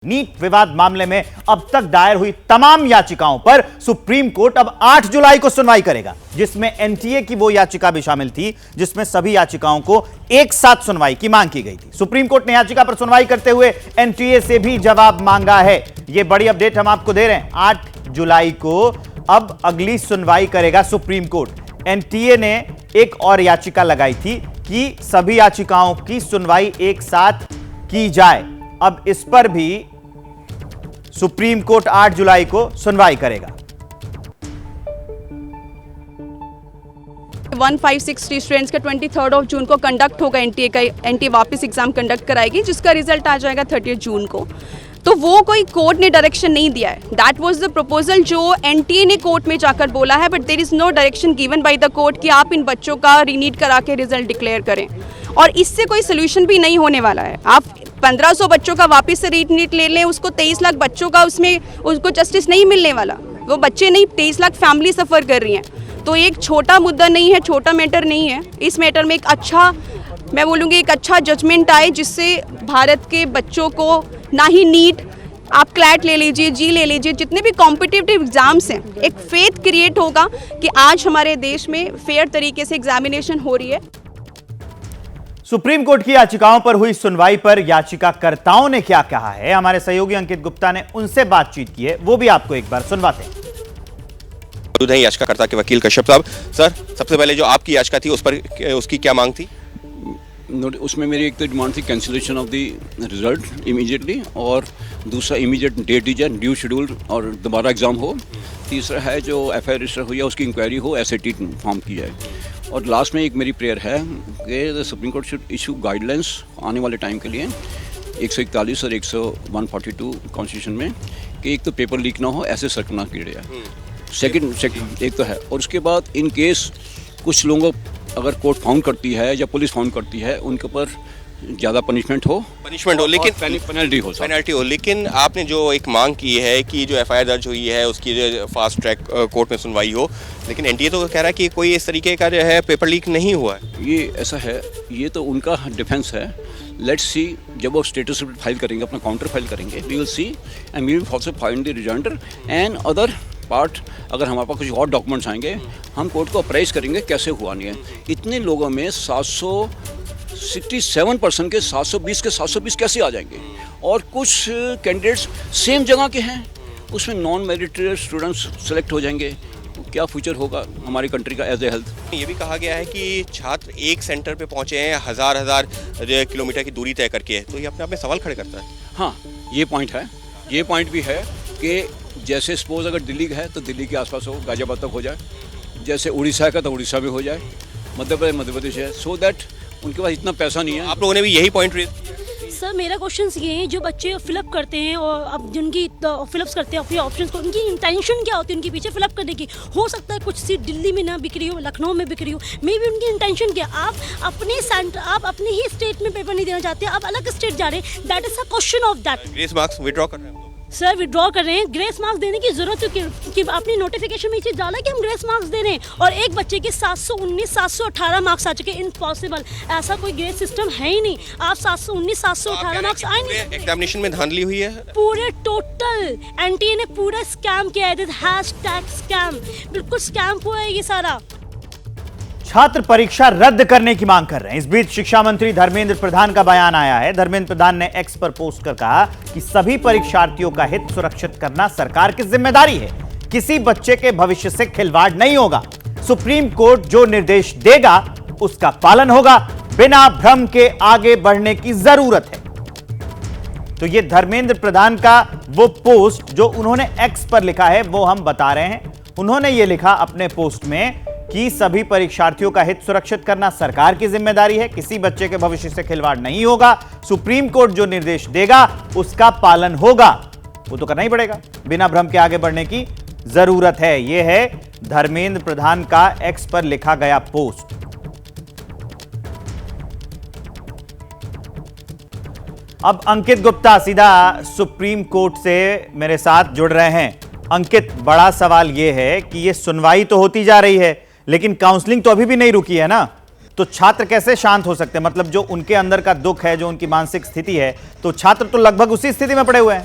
NEET विवाद मामले में अब तक दायर हुई तमाम याचिकाओं पर सुप्रीम कोर्ट अब 8 जुलाई को सुनवाई करेगा, जिसमें एनटीए की वो याचिका भी शामिल थी जिसमें सभी याचिकाओं को एक साथ सुनवाई की मांग की गई थी। सुप्रीम कोर्ट ने याचिका पर सुनवाई करते हुए एनटीए से भी जवाब मांगा है। यह बड़ी अपडेट हम आपको दे रहे हैं। 8 जुलाई को अब अगली सुनवाई करेगा सुप्रीम कोर्ट। एनटीए ने एक और याचिका लगाई थी कि सभी याचिकाओं की सुनवाई एक साथ की जाए। अब इस पर भी सुप्रीम कोर्ट 8 जुलाई को सुनवाई करेगा। 156 स्टूडेंट्स का 23 जून को कंडक्ट होगा। एनटीए वापस एग्जाम कंडक्ट कराएगी, जिसका रिजल्ट आ जाएगा 30 जून को। तो वो कोई कोर्ट ने डायरेक्शन नहीं दिया है। दैट वाज द प्रपोजल जो एनटीए ने कोर्ट में जाकर बोला है, but there is no direction given by the court कि आप इन बच्चों का रीनीट करा के रिजल्ट डिक्लेयर करें। और इससे कोई सोल्यूशन भी नहीं होने वाला है। आप 1500 बच्चों का वापस से रीनीट ले लें, उसको 23 लाख बच्चों का उसमें उसको जस्टिस नहीं मिलने वाला। वो बच्चे नहीं, 23 लाख फैमिली सफ़र कर रही हैं। तो एक छोटा मुद्दा नहीं है, छोटा मैटर नहीं है। इस मैटर में एक अच्छा, मैं बोलूँगी एक अच्छा जजमेंट आए, जिससे भारत के बच्चों को ना ही नीट, आप क्लैट ले लीजिए, जी ले लीजिए, जितने भी कॉम्पिटिटिव एग्जाम्स हैं, एक फेथ क्रिएट होगा कि आज हमारे देश में फेयर तरीके से एग्जामिनेशन हो रही है। सुप्रीम कोर्ट की याचिकाओं पर हुई सुनवाई पर याचिकाकर्ताओं ने क्या कहा है, हमारे सहयोगी अंकित गुप्ता ने उनसे बातचीत की है, वो भी आपको एक बार सुनवाते हैं। याचिकाकर्ता के वकील कश्यप साहब, सर सबसे पहले जो आपकी याचिका थी उस पर उसकी क्या मांग थी? उसमें मेरी एक तो डिमांड थी cancellation of the result immediately, और दूसरा इमीडिएट डेट दी जाए, ड्यू शेड्यूल और दोबारा एग्ज़ाम हो। तीसरा है जो एफआईआर रजिस्टर हुई है उसकी इंक्वायरी हो, एसआईटी फॉर्म की जाए। और लास्ट में एक मेरी प्रेयर है कि supreme court should issue guidelines आने वाले टाइम के लिए 141 और 142 कॉन्स्टिट्यूशन में, कि एक तो पेपर लीक ना हो, ऐसे सर्क ना किया जाए। सेकंड एक तो है, और उसके बाद इन केस कुछ लोगों अगर कोर्ट फाउंड करती है या पुलिस फाउंड करती है, उनके ऊपर ज़्यादा पनिशमेंट हो, लेकिन पेनल्टी हो। लेकिन आपने जो एक मांग की है कि जो एफआईआर दर्ज हुई है उसकी जो फास्ट ट्रैक कोर्ट में सुनवाई हो, लेकिन एनटीए तो कह रहा है कि कोई इस तरीके का जो है पेपर लीक नहीं हुआ है। ये ऐसा है, ये तो उनका डिफेंस है। लेट्स सी, जब वो स्टेटस फाइल करेंगे, अपना काउंटर फाइल करेंगे, we will see and we will also find the result and other part. अगर हमारे पास कुछ और डॉक्यूमेंट्स आएंगे, हम कोर्ट को अप्राइज करेंगे कैसे हुआ नहीं है। इतने लोगों में 67% के 720 कैसे आ जाएंगे? और कुछ कैंडिडेट्स सेम जगह के हैं, उसमें नॉन मेरिटरी स्टूडेंट्स सेलेक्ट हो जाएंगे। तो क्या फ्यूचर होगा हमारी कंट्री का एज ए हेल्थ? ये भी कहा गया है कि छात्र एक सेंटर पे पहुंचे हैं हजार किलोमीटर की दूरी तय करके, तो ये अपने आप में सवाल खड़े करता है। हाँ, ये पॉइंट है। ये पॉइंट भी है कि जैसे सपोज अगर दिल्ली का है तो दिल्ली के आसपास हो, गाजियाबाद तक हो जाए। जैसे उड़ीसा का तो उड़ीसा में हो जाए, मध्य प्रदेश है, सो दैट उनके पास इतना पैसा नहीं है। आप लोगों ने भी यही पॉइंट रेज किया? सर मेरा क्वेश्चन ये है, जो बच्चे फिलअप करते हैं और अब जिनकी फिलअप्स करते हैं अपने ऑप्शंस को, उनकी इंटेंशन क्या होती है उनके पीछे फिलअप करने की? हो सकता है कुछ सीट दिल्ली में ना बिक रही हो, लखनऊ में बिक रही हो, मे भी उनकी इंटेंशन क्या? आप अपने ही स्टेट में पेपर नहीं देना चाहते, आप अलग स्टेट जा रहे हैं। That is a question of that. Grace marks withdraw कर रहे हैं सर, विड्रॉ कर रहे हैं। ग्रेस मार्क्स देने की जरूरत है कि आपने नोटिफिकेशन में ये डाला कि हम ग्रेस मार्क्स दे रहे हैं, और एक बच्चे के 719 718 मार्क्स आ चुके। इम्पॉसिबल, ऐसा कोई ग्रेस सिस्टम है ही नहीं। आप 719 718 मार्क्स आए नहीं। एग्जामिनेशन में धांधली हुई है पूरे टोटल। एनटीए ने पूरा स्कैम किया है, #स्कैम, बिल्कुल स्कैम हुआ है ये सारा। छात्र परीक्षा रद्द करने की मांग कर रहे हैं। इस बीच शिक्षा मंत्री धर्मेंद्र प्रधान का बयान आया है। धर्मेंद्र प्रधान ने एक्स पर पोस्ट कर कहा कि सभी परीक्षार्थियों का हित सुरक्षित करना सरकार की जिम्मेदारी है, किसी बच्चे के भविष्य से खिलवाड़ नहीं होगा। सुप्रीम कोर्ट जो निर्देश देगा उसका पालन होगा, बिना भ्रम के आगे बढ़ने की जरूरत है। तो यह धर्मेंद्र प्रधान का वो पोस्ट जो उन्होंने एक्स पर लिखा है वो हम बता रहे हैं। उन्होंने ये लिखा अपने पोस्ट में कि सभी परीक्षार्थियों का हित सुरक्षित करना सरकार की जिम्मेदारी है, किसी बच्चे के भविष्य से खिलवाड़ नहीं होगा, सुप्रीम कोर्ट जो निर्देश देगा उसका पालन होगा, वो तो करना ही पड़ेगा, बिना भ्रम के आगे बढ़ने की जरूरत है। यह है धर्मेंद्र प्रधान का एक्स पर लिखा गया पोस्ट। अब अंकित गुप्ता सीधा सुप्रीम कोर्ट से मेरे साथ जुड़ रहे हैं। अंकित, बड़ा सवाल यह है कि यह सुनवाई तो होती जा रही है, लेकिन काउंसलिंग तो अभी भी नहीं रुकी है ना? तो छात्र कैसे शांत हो सकते हैं? मतलब जो उनके अंदर का दुख है, जो उनकी मानसिक स्थिति है, तो छात्र तो लगभग उसी स्थिति में पड़े हुए हैं।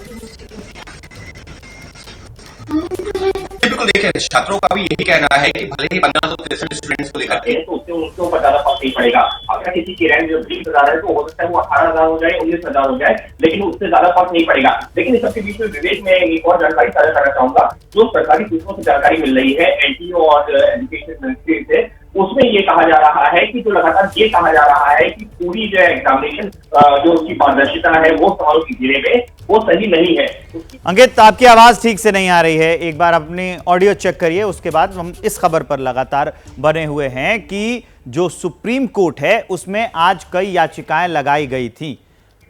बिल्कुल, देखिए छात्रों का भी यही कहना है कि भले ही 1563 स्टूडेंट्स को दिखाते हैं तो उससे उनके ऊपर ज्यादा फर्क नहीं पड़ेगा। अगर किसी की रैंक जो 20,000 है तो हो सकता है वो 18,000 हो जाए, 19,000 हो जाए, लेकिन उससे ज्यादा फर्क नहीं पड़ेगा। लेकिन इस सबके बीच में विवेक में एक और जानकारी साझा करना चाहूंगा। जो सरकारी सूत्रों से जानकारी मिल रही है एनटीओ और एजुकेशन मिनिस्ट्री से, उसमें ये कहा जा रहा है कि जो लगातार ये कहा जा रहा है कि पूरी जो एग्जामिनेशन जो उसकी पारदर्शिता है वो सवालों की घेरे में वो सही नहीं है। अंकित, आपकी आवाज ठीक से नहीं आ रही है, एक बार अपनी ऑडियो चेक करिए। उसके बाद हम इस खबर पर लगातार बने हुए हैं कि जो सुप्रीम कोर्ट है उसमें आज कई याचिकाएं लगाई गई थी,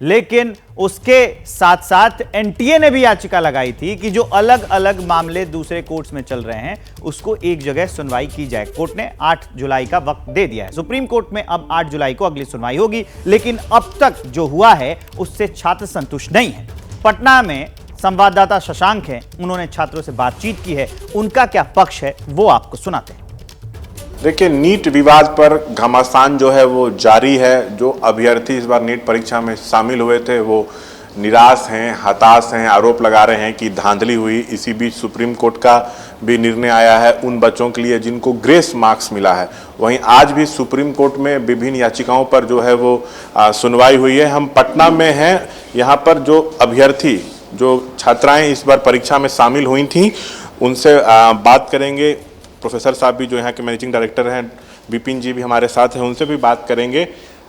लेकिन उसके साथ साथ एनटीए ने भी याचिका लगाई थी कि जो अलग अलग मामले दूसरे कोर्ट्स में चल रहे हैं उसको एक जगह सुनवाई की जाए। कोर्ट ने 8 जुलाई का वक्त दे दिया है। सुप्रीम कोर्ट में अब 8 जुलाई को अगली सुनवाई होगी, लेकिन अब तक जो हुआ है उससे छात्र संतुष्ट नहीं है। पटना में संवाददाता शशांक हैं, उन्होंने छात्रों से बातचीत की है, उनका क्या पक्ष है वो आपको सुनाते हैं। देखिए, नीट विवाद पर घमासान जो है वो जारी है। जो अभ्यर्थी इस बार नीट परीक्षा में शामिल हुए थे वो निराश हैं, हताश हैं, आरोप लगा रहे हैं कि धांधली हुई। इसी बीच सुप्रीम कोर्ट का भी निर्णय आया है उन बच्चों के लिए जिनको ग्रेस मार्क्स मिला है। वहीं आज भी सुप्रीम कोर्ट में विभिन्न याचिकाओं पर जो है वो सुनवाई हुई है। हम पटना में हैं, यहाँ पर जो अभ्यर्थी, जो छात्राएं इस बार परीक्षा में शामिल हुई थीं, उनसे बात करेंगे। प्रोफेसर साहब भी जो यहाँ के मैनेजिंग डायरेक्टर हैं, विपिन जी भी हमारे साथ हैं, उनसे भी बात करेंगे।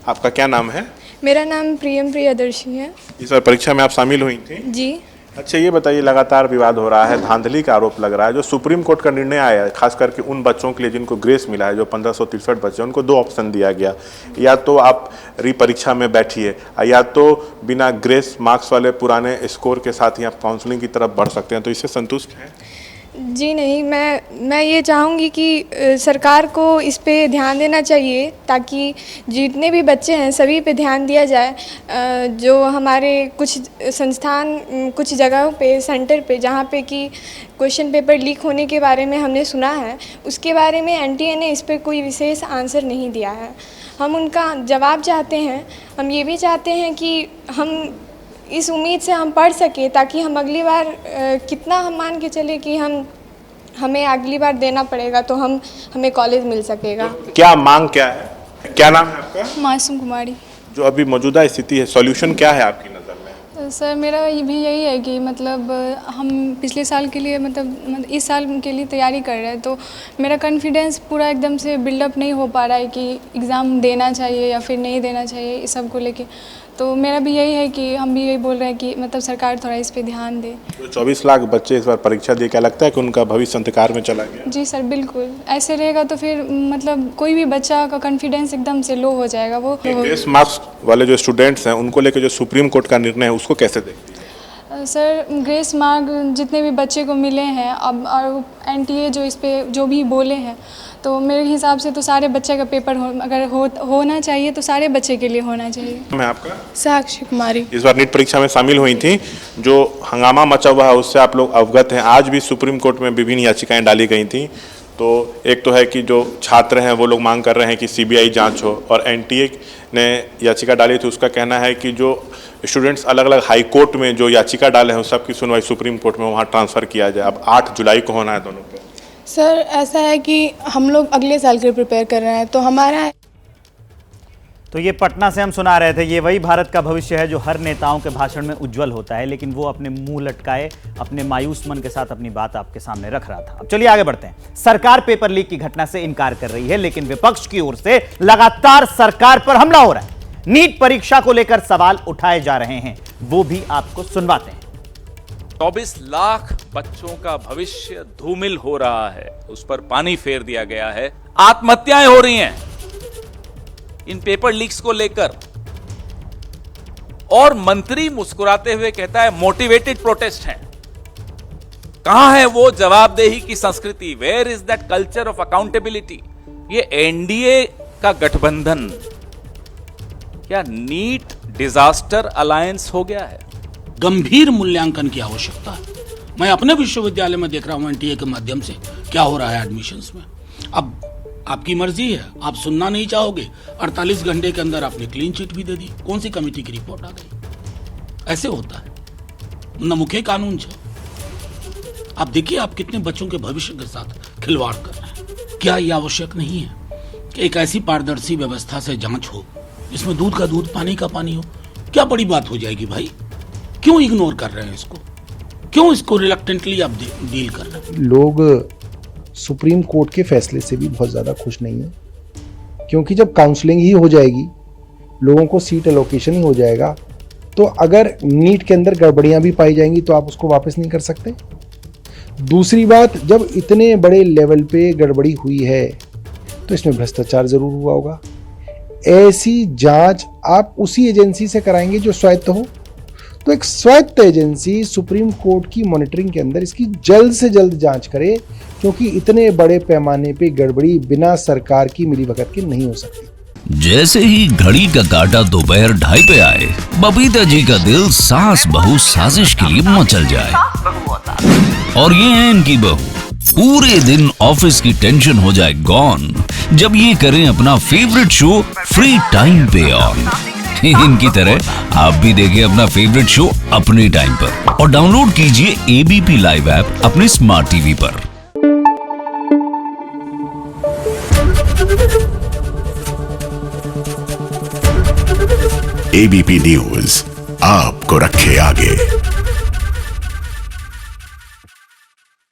आपका क्या नाम है? मेरा नाम प्रियम प्रियदर्शी है। इस बार परीक्षा में आप शामिल हुई थी? जी। अच्छा, ये बताइए, लगातार विवाद हो रहा है, धांधली का आरोप लग रहा है। जो सुप्रीम कोर्ट का निर्णय आया है खास करके उन बच्चों के लिए जिनको ग्रेस मिला है, जो 1563 बच्चे, उनको 2 ऑप्शन दिया गया, या तो आप रीपरीक्षा में बैठिए या तो बिना ग्रेस मार्क्स वाले पुराने स्कोर के साथ ही आप काउंसलिंग की तरफ बढ़ सकते हैं। तो इससे संतुष्ट हैं? जी नहीं, मैं ये चाहूँगी कि सरकार को इस पे ध्यान देना चाहिए ताकि जितने भी बच्चे हैं सभी पे ध्यान दिया जाए। जो हमारे कुछ संस्थान, कुछ जगहों पे, सेंटर पे, जहाँ पे कि क्वेश्चन पेपर लीक होने के बारे में हमने सुना है, उसके बारे में एनटीए ने इस पर कोई विशेष आंसर नहीं दिया है। हम उनका जवाब चाहते हैं। हम ये भी चाहते हैं कि हम इस उम्मीद से हम पढ़ सके ताकि हम अगली बार कितना हम मान के चले कि हमें अगली बार देना पड़ेगा तो हमें कॉलेज मिल सकेगा। क्या मांग क्या है? क्या नाम है आपका? मासूम कुमारी। जो अभी मौजूदा स्थिति है, सॉल्यूशन क्या है आपकी नज़र में? सर, मेरा ये भी यही है कि मतलब हम पिछले साल के लिए मतलब इस साल के लिए तैयारी कर रहे हैं, तो मेरा कॉन्फिडेंस पूरा एकदम से बिल्डअप नहीं हो पा रहा है कि एग्ज़ाम देना चाहिए या फिर नहीं देना चाहिए, इस सब को लेके। तो मेरा भी यही है कि हम भी यही बोल रहे हैं कि मतलब सरकार थोड़ा इस पे ध्यान दे। तो 24 लाख बच्चे इस बार परीक्षा दे, क्या लगता है कि उनका भविष्य अंधकार में चला गया? जी सर, बिल्कुल ऐसे रहेगा तो फिर मतलब कोई भी बच्चा का कॉन्फिडेंस एकदम से लो हो जाएगा। वो ग्रेस मार्क्स वाले जो स्टूडेंट्स हैं उनको लेकर जो सुप्रीम कोर्ट का निर्णय है उसको कैसे देखते हैं? सर, ग्रेस मार्क जितने भी बच्चे को मिले हैं अब, और एनटीए जो इस पे जो भी बोले हैं, तो मेरे हिसाब से तो सारे बच्चे का पेपर अगर होना चाहिए तो सारे बच्चे के लिए होना चाहिए। मैं आपका? साक्षी कुमारी। इस बार नीट परीक्षा में शामिल हुई थी, जो हंगामा मचा हुआ है उससे आप लोग अवगत हैं। आज भी सुप्रीम कोर्ट में विभिन्न याचिकाएं डाली गई थी। तो एक तो है कि जो छात्र हैं वो लोग मांग कर रहे हैं कि सीबीआई जांच हो, और एनटीए ने याचिका डाली थी, उसका कहना है कि जो स्टूडेंट्स अलग अलग हाई कोर्ट में जो याचिका डाले हैं उस सबकी सुनवाई सुप्रीम कोर्ट में वहाँ ट्रांसफ़र किया जाए। अब 8 जुलाई को होना है दोनों पे। सर, ऐसा है कि हम लोग अगले साल के लिए प्रिपेयर कर रहे हैं, तो हमारा तो ये पटना से हम सुना रहे थे, ये वही भारत का भविष्य है जो हर नेताओं के भाषण में उज्जवल होता है, लेकिन वो अपने मुंह लटकाए अपने मायूस मन के साथ अपनी बात आपके सामने रख रहा था। अब चलिए आगे बढ़ते हैं। सरकार पेपर लीक की घटना से इनकार कर रही है, लेकिन विपक्ष की ओर से लगातार सरकार पर हमला हो रहा है। नीट परीक्षा को लेकर सवाल उठाए जा रहे हैं, वो भी आपको सुनवाते हैं। 24 लाख बच्चों का भविष्य धूमिल हो रहा है, उस पर पानी फेर दिया गया है। आत्महत्याएं हो रही हैं इन पेपर लीक्स को लेकर, और मंत्री मुस्कुराते हुए कहता है मोटिवेटेड प्रोटेस्ट हैं। कहां है वो जवाबदेही की संस्कृति? Where is that culture of accountability? ये एनडीए का गठबंधन क्या नीट डिजास्टर अलायंस हो गया है? गंभीर मूल्यांकन की आवश्यकता है। मैं अपने विश्वविद्यालय में देख रहा हूं एनटीए के माध्यम से क्या हो रहा है एडमिशन्स में। अब आपकी मर्जी है, आप सुनना नहीं चाहोगे। 48 घंटे के अंदर आपने क्लीन चिट भी दे दी, कौन सी कमेटी की रिपोर्ट आ गई? ऐसे होता है न, मुख्य कानून छे। आप देखिए आप कितने बच्चों के भविष्य के साथ खिलवाड़ कर रहे हैं। क्या यह आवश्यक नहीं है कि एक ऐसी पारदर्शी व्यवस्था से जांच हो जिसमें दूध का दूध पानी का पानी हो? क्या बड़ी बात हो जाएगी भाई? क्यों इग्नोर कर रहे हैं इसको? क्यों इसको रिलक्टेंटली आप डील कर रहे हैं? लोग सुप्रीम कोर्ट के फैसले से भी बहुत ज़्यादा खुश नहीं है, क्योंकि जब काउंसलिंग ही हो जाएगी, लोगों को सीट एलोकेशन ही हो जाएगा, तो अगर नीट के अंदर गड़बड़ियां भी पाई जाएंगी तो आप उसको वापस नहीं कर सकते। दूसरी बात, जब इतने बड़े लेवल पे गड़बड़ी हुई है तो इसमें भ्रष्टाचार जरूर हुआ होगा। ऐसी जांच आप उसी एजेंसी से कराएंगे जो स्वायत्त हो, तो एक स्वायत्त एजेंसी सुप्रीम कोर्ट की मॉनिटरिंग के अंदर इसकी जल्द से जल्द जांच करे, क्योंकि इतने बड़े पैमाने पे गड़बड़ी बिना सरकार की मिलीभगत के नहीं हो सकती। जैसे ही घड़ी का काटा दोपहर 2:30 पे आए, बबीता जी का दिल सास बहू साजिश के लिए मचल जाए। और ये है इनकी बहू, पूरे दिन ऑफिस की टेंशन हो जाए गॉन जब ये करें अपना फेवरेट शो फ्री टाइम पे ऑन। इनकी तरह आप भी देखें अपना फेवरेट शो अपने टाइम पर और डाउनलोड कीजिए एबीपी लाइव ऐप अपने स्मार्ट टीवी पर। एबीपी न्यूज आपको रखे आगे।